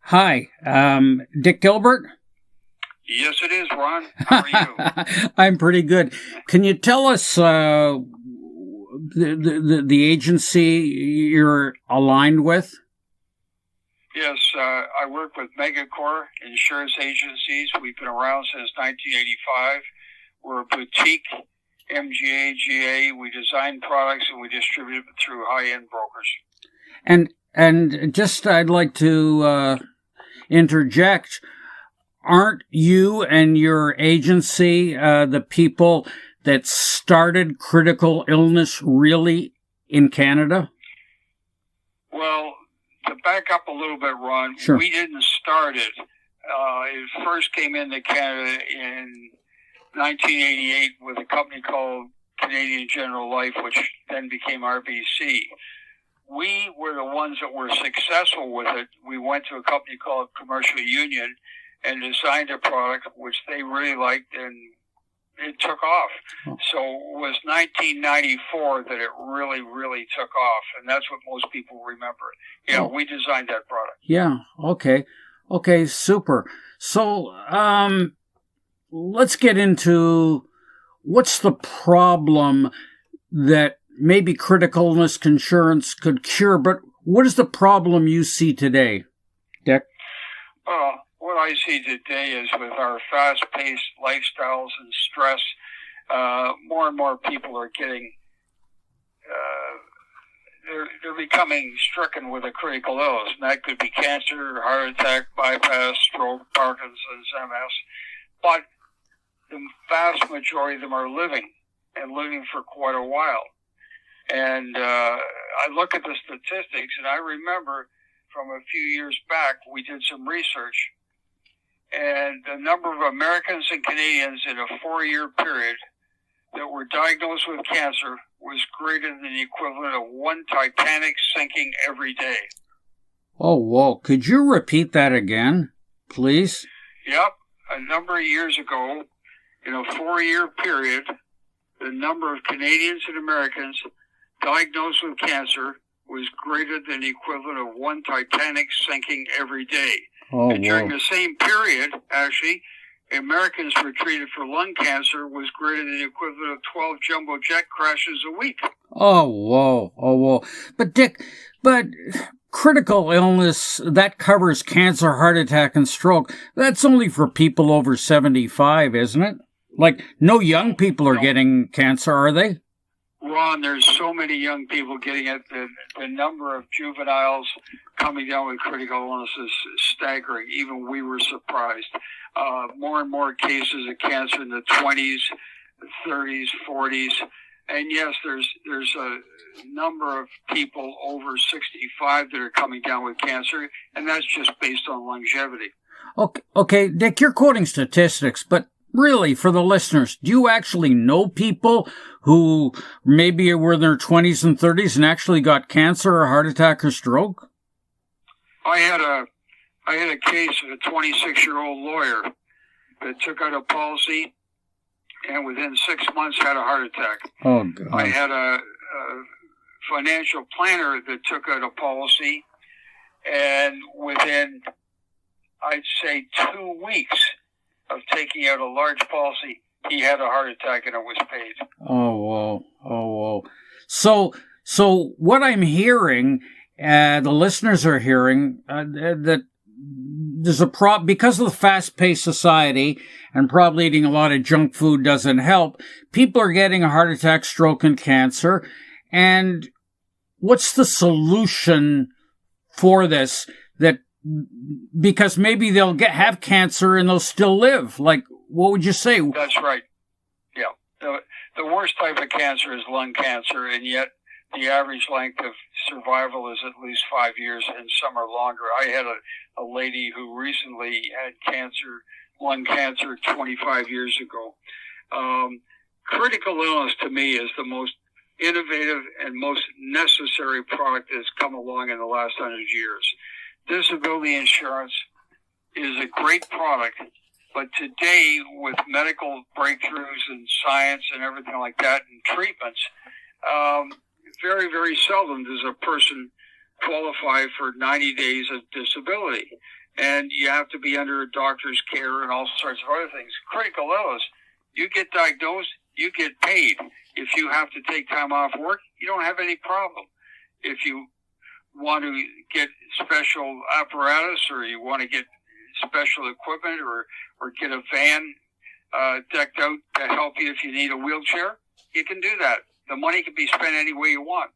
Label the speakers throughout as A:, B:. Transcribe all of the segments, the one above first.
A: Hi, Dick Gilbert.
B: Yes, it is, Ron. How are you?
A: I'm pretty good. Can you tell us the agency you're aligned with?
B: Yes, I work with Megacore Insurance Agencies. We've been around since 1985. We're a boutique MGA. We design products and we distribute them through high-end brokers.
A: And just I'd like to interject. Aren't you and your agency the people that started critical illness really in Canada?
B: Well, to back up a little bit, Ron,
A: Sure.
B: We didn't start it. It first came into Canada in 1988 with a company called Canadian General Life, which then became RBC. We were the ones that were successful with it. We went to a company called Commercial Union and designed a product which they really liked, and it took off.
A: Oh.
B: So it was 1994 that it really, really took off, and that's what most people remember. Yeah, we designed that product.
A: Yeah, okay, super. So, let's get into what's the problem that maybe critical illness insurance could cure, but what is the problem you see today, Dick?
B: What I see today is with our fast-paced lifestyles and stress, more and more people are getting, they're becoming stricken with a critical illness. And that could be cancer, heart attack, bypass, stroke, Parkinson's, MS. But the vast majority of them are living for quite a while. And I look at the statistics, and I remember from a few years back, we did some research, and the number of Americans and Canadians in a 4-year period that were diagnosed with cancer was greater than the equivalent of one Titanic sinking every day.
A: Oh, whoa. Could you repeat that again, please?
B: Yep. A number of years ago, in a 4-year period, the number of Canadians and Americans diagnosed with cancer was greater than the equivalent of one Titanic sinking every day.
A: Oh,
B: and during
A: whoa.
B: the same period, actually, Americans were treated for lung cancer was greater than the equivalent of 12 jumbo jet crashes a week.
A: Oh, whoa. But Dick, critical illness, that covers cancer, heart attack, and stroke. That's only for people over 75, isn't it? Like, no young people are getting cancer, are they?
B: Ron, there's so many young people getting it. The number of juveniles coming down with critical illness is staggering. Even we were surprised. More and more cases of cancer in the 20s, 30s, 40s. And yes, there's a number of people over 65 that are coming down with cancer, and that's just based on longevity.
A: Okay, Dick, you're quoting statistics, but really, for the listeners, do you actually know people who maybe were in their 20s and 30s and actually got cancer or heart attack or stroke?
B: I had a case of a 26-year-old lawyer that took out a policy and within 6 months had a heart attack.
A: Oh, God.
B: I had a financial planner that took out a policy, and within, I'd say, 2 weeks of taking out a large policy, he had a heart attack and it was paid.
A: Oh, whoa. So what I'm hearing, the listeners are hearing, that there's a problem because of the fast-paced society and probably eating a lot of junk food doesn't help. People are getting a heart attack, stroke, and cancer. And what's the solution for this? Because maybe they'll have cancer and they'll still live. Like, what would you say?
B: That's right. Yeah. The worst type of cancer is lung cancer, and yet the average length of survival is at least 5 years, and some are longer. I had a lady who recently had cancer, lung cancer, 25 years ago. Critical illness, to me, is the most innovative and most necessary product that's come along in the last 100 years. Disability insurance is a great product, but today with medical breakthroughs and science and everything like that and treatments, very, very seldom does a person qualify for 90 days of disability. and you have to be under a doctor's care and all sorts of other things. Critical illness, you get diagnosed, you get paid. If you have to take time off work, you don't have any problem. If you want to get special apparatus, or you want to get special equipment, or get a van decked out to help you if you need a wheelchair, you can do that. The money can be spent any way you want.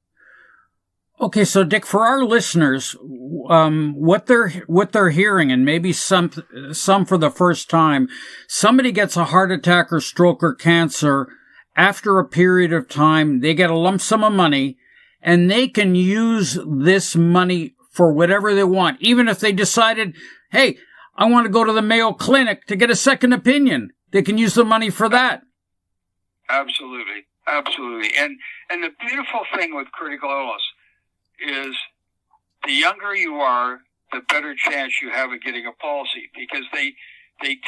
A: Okay, so Dick, for our listeners, what they're hearing, and maybe some for the first time, somebody gets a heart attack or stroke or cancer. After a period of time, they get a lump sum of money, and they can use this money for whatever they want. Even if they decided, hey, I want to go to the Mayo Clinic to get a second opinion, they can use the money for that.
B: Absolutely. Absolutely. And the beautiful thing with critical illness is the younger you are, the better chance you have of getting a policy, because they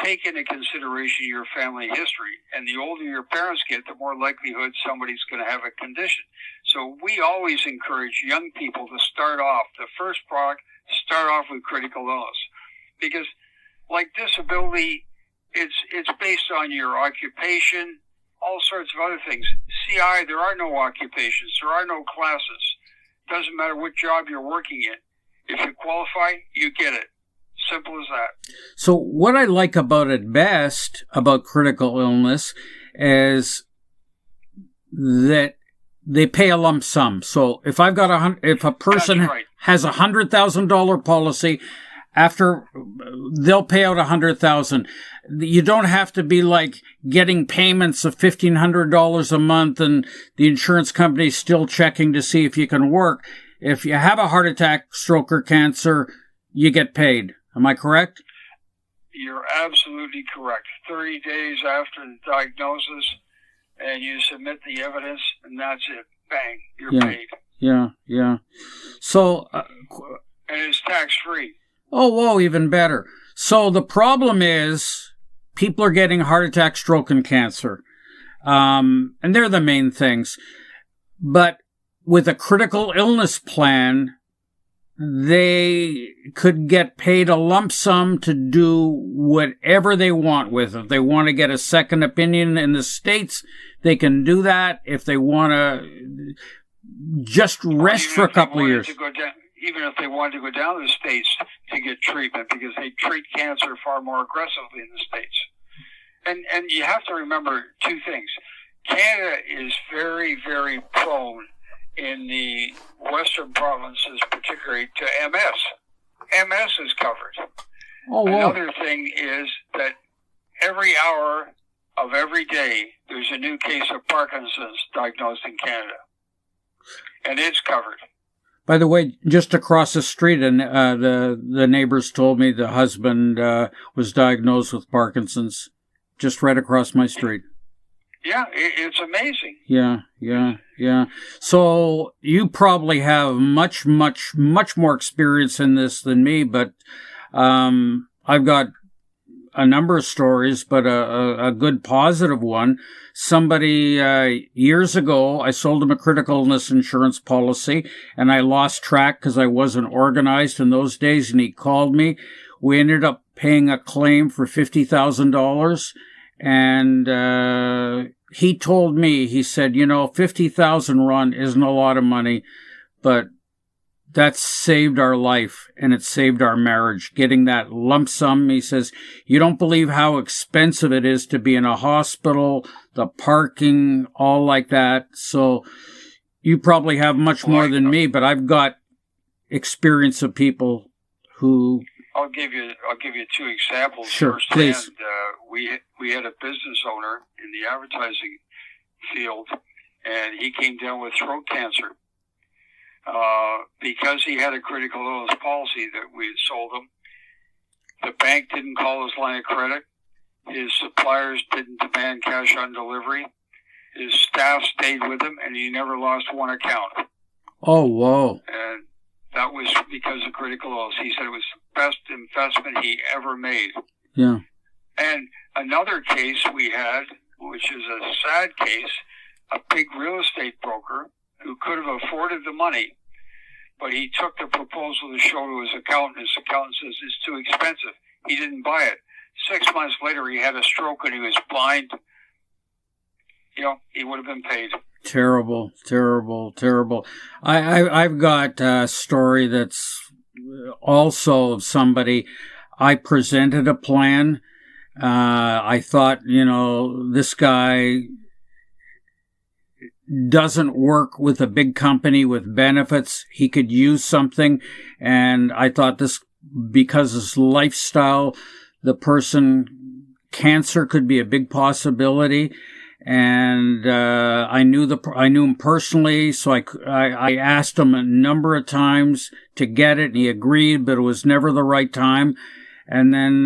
B: take into consideration your family history. And the older your parents get, the more likelihood somebody's going to have a condition. So we always encourage young people to start off, the first product, start off with critical illness. Because like disability, it's based on your occupation, all sorts of other things. CI, there are no occupations, there are no classes. Doesn't matter what job you're working in. If you qualify, you get it. Simple as that.
A: So what I like about it best, about critical illness, is that they pay a lump sum. So if I've got if a person has $100,000 policy, after they'll pay out $100,000. You don't have to be like getting payments of $1,500 a month, and the insurance company's still checking to see if you can work. If you have a heart attack, stroke, or cancer, you get paid. Am I correct?
B: You're absolutely correct. 30 days after the diagnosis, and you submit the evidence, and that's it. Bang, you're paid.
A: Yeah. So,
B: and it's tax-free.
A: Oh, whoa, even better. So the problem is people are getting heart attack, stroke, and cancer. And they're the main things. But with a critical illness plan, they could get paid a lump sum to do whatever they want with it. If they want to get a second opinion in the States, they can do that. If they want to just rest for a couple of years.
B: Even if they wanted to go down to the States to get treatment, because they treat cancer far more aggressively in the States. And you have to remember two things. Canada is very, very prone in the western provinces, particularly to MS. MS is covered.
A: Oh, wow.
B: Another thing is that every hour of every day, there's a new case of Parkinson's diagnosed in Canada. And it's covered.
A: By the way, just across the street, and the neighbors told me the husband was diagnosed with Parkinson's, just right across my street.
B: Yeah, it's amazing.
A: Yeah. So you probably have much more experience in this than me, but I've got a number of stories, but a good positive one. Somebody, years ago, I sold him a critical illness insurance policy, and I lost track because I wasn't organized in those days, and he called me. We ended up paying a claim for $50,000, and he told me, he said, $50,000, Ron, isn't a lot of money, but that saved our life, and it saved our marriage. Getting that lump sum, he says, you don't believe how expensive it is to be in a hospital, the parking, all like that. So you probably have much more than me, but I've got experience of people who...
B: I'll give you two examples.
A: Sure,
B: First
A: please.
B: hand, we had a business owner in the advertising field, and he came down with throat cancer. Because he had a critical illness policy that we had sold him, the bank didn't call his line of credit. His suppliers didn't demand cash on delivery. His staff stayed with him, and he never lost one account.
A: Oh, whoa.
B: And that was because of critical illness. He said it was the best investment he ever made.
A: Yeah.
B: And another case we had, which is a sad case, a big real estate broker who could have afforded the money, but he took the proposal to show to his accountant. His accountant says it's too expensive. He didn't buy it. 6 months later, he had a stroke and he was blind. He would have been paid.
A: Terrible, terrible, terrible. I've got a story that's also of somebody. I presented a plan. I thought, this guy doesn't work with a big company with benefits. He could use something. And I thought this, because his lifestyle, the person, cancer could be a big possibility. And I knew him personally, so I asked him a number of times to get it, and he agreed, but it was never the right time. And then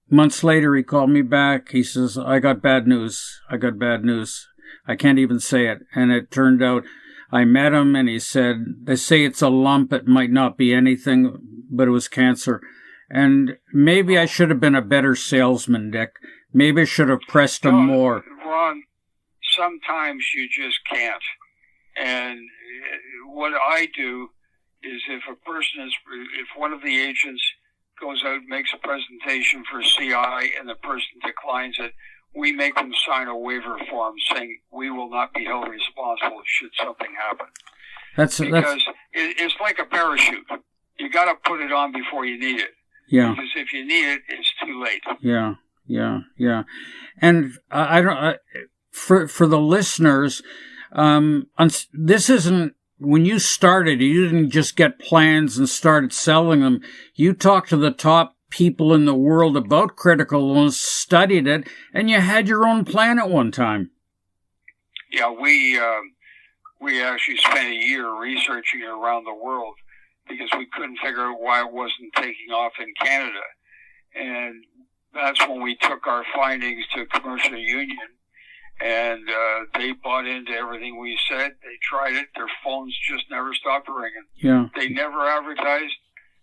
A: months later, he called me back. He says, I got bad news. I can't even say it. And it turned out I met him, and he said, they say it's a lump. It might not be anything, but it was cancer. And maybe I should have been a better salesman, Dick. Maybe I should have pressed him more.
B: Ron, sometimes you just can't. And what I do is if one of the agents goes out and makes a presentation for CI and the person declines it, we make them sign a waiver form saying we will not be held responsible should something happen. Because it's like a parachute. You got to put it on before you need it.
A: Yeah.
B: Because if you need it, it's too late.
A: Yeah. And I don't. For the listeners, this isn't. When you started, you didn't just get plans and started selling them. You talked to the top people in the world about critical illness, studied it, and you had your own plan at one time.
B: Yeah, we actually spent a year researching it around the world because we couldn't figure out why it wasn't taking off in Canada. And that's when we took our findings to Commercial Union, and they bought into everything we said. They tried it. Their phones just never stopped ringing.
A: Yeah.
B: They never advertised.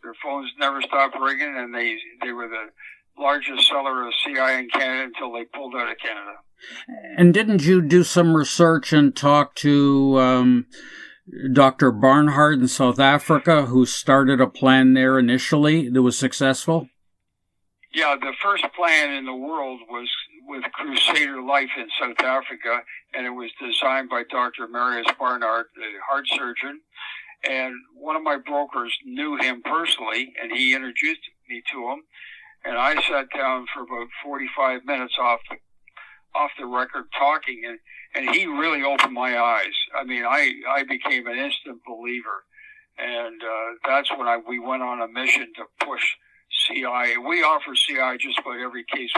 B: Their phones never stopped ringing, and they were the largest seller of CI in Canada until they pulled out of Canada.
A: And didn't you do some research and talk to Dr. Barnhart in South Africa, who started a plan there initially that was successful?
B: Yeah, the first plan in the world was with Crusader Life in South Africa, and it was designed by Dr. Marius Barnhart, the heart surgeon. And one of my brokers knew him personally, and he introduced me to him. And I sat down for about 45 minutes off the record talking, and he really opened my eyes. I mean, I became an instant believer. And that's when we went on a mission to push CI. We offer CI just about every case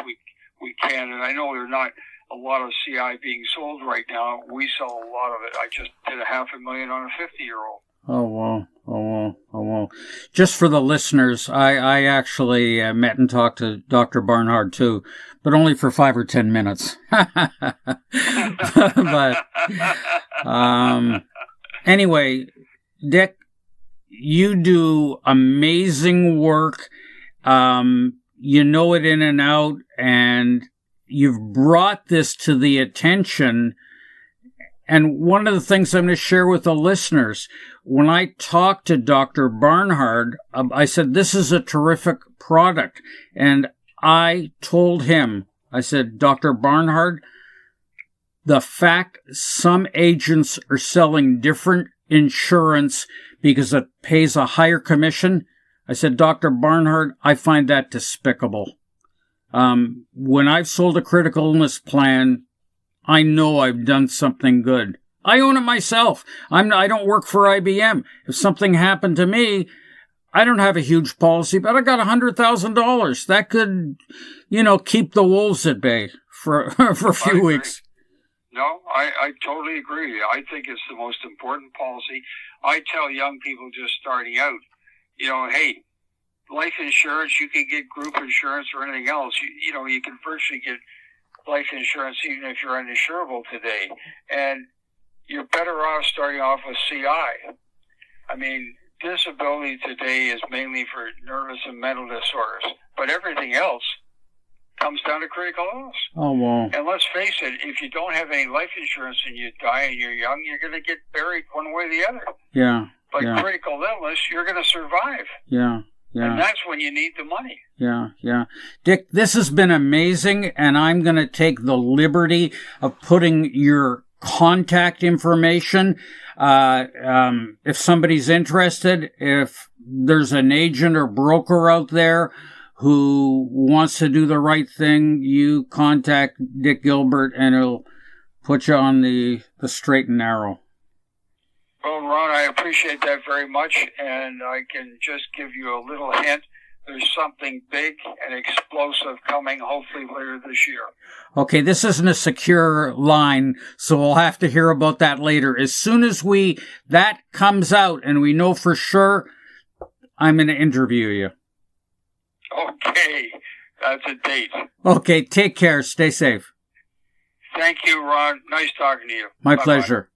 B: we can, and I know there are not a lot of CI being sold right now. We sell a lot of it. I just did $500,000 on a 50-year-old.
A: Oh, wow. Just for the listeners, I actually met and talked to Dr. Barnhart too, but only for 5 or 10 minutes. But anyway, Dick, you do amazing work. You know it in and out, and you've brought this to the attention. And one of the things I'm going to share with the listeners, when I talked to Dr. Barnhart, I said, this is a terrific product. And I told him, I said, Dr. Barnhart, the fact some agents are selling different insurance because it pays a higher commission, I said, Dr. Barnhart, I find that despicable. When I've sold a critical illness plan, I know I've done something good. I own it myself. I don't work for IBM. If something happened to me, I don't have a huge policy, but I got $100,000. That could, keep the wolves at bay for a few weeks.
B: No, I totally agree. I think it's the most important policy. I tell young people just starting out, hey, life insurance, you can get group insurance or anything else. You can virtually get life insurance even if you're uninsurable today. And you're better off starting off with CI. I mean, disability today is mainly for nervous and mental disorders, but everything else comes down to critical illness.
A: Oh, wow.
B: And let's face it, if you don't have any life insurance and you die and you're young, you're going to get buried one way or the other.
A: Yeah.
B: But
A: yeah.
B: critical illness, you're going to survive.
A: Yeah. Yeah.
B: And that's when you need the money.
A: Yeah, yeah. Dick, this has been amazing, and I'm going to take the liberty of putting your contact information. If somebody's interested, if there's an agent or broker out there who wants to do the right thing, you contact Dick Gilbert, and he'll put you on the straight and narrow.
B: Well, Ron, I appreciate that very much, and I can just give you a little hint. There's something big and explosive coming, hopefully later this year.
A: Okay, this isn't a secure line, so we'll have to hear about that later. As soon as that comes out and we know for sure, I'm going to interview you.
B: Okay, that's a date.
A: Okay, take care. Stay safe.
B: Thank you, Ron. Nice talking to you.
A: My
B: Bye-bye.
A: pleasure.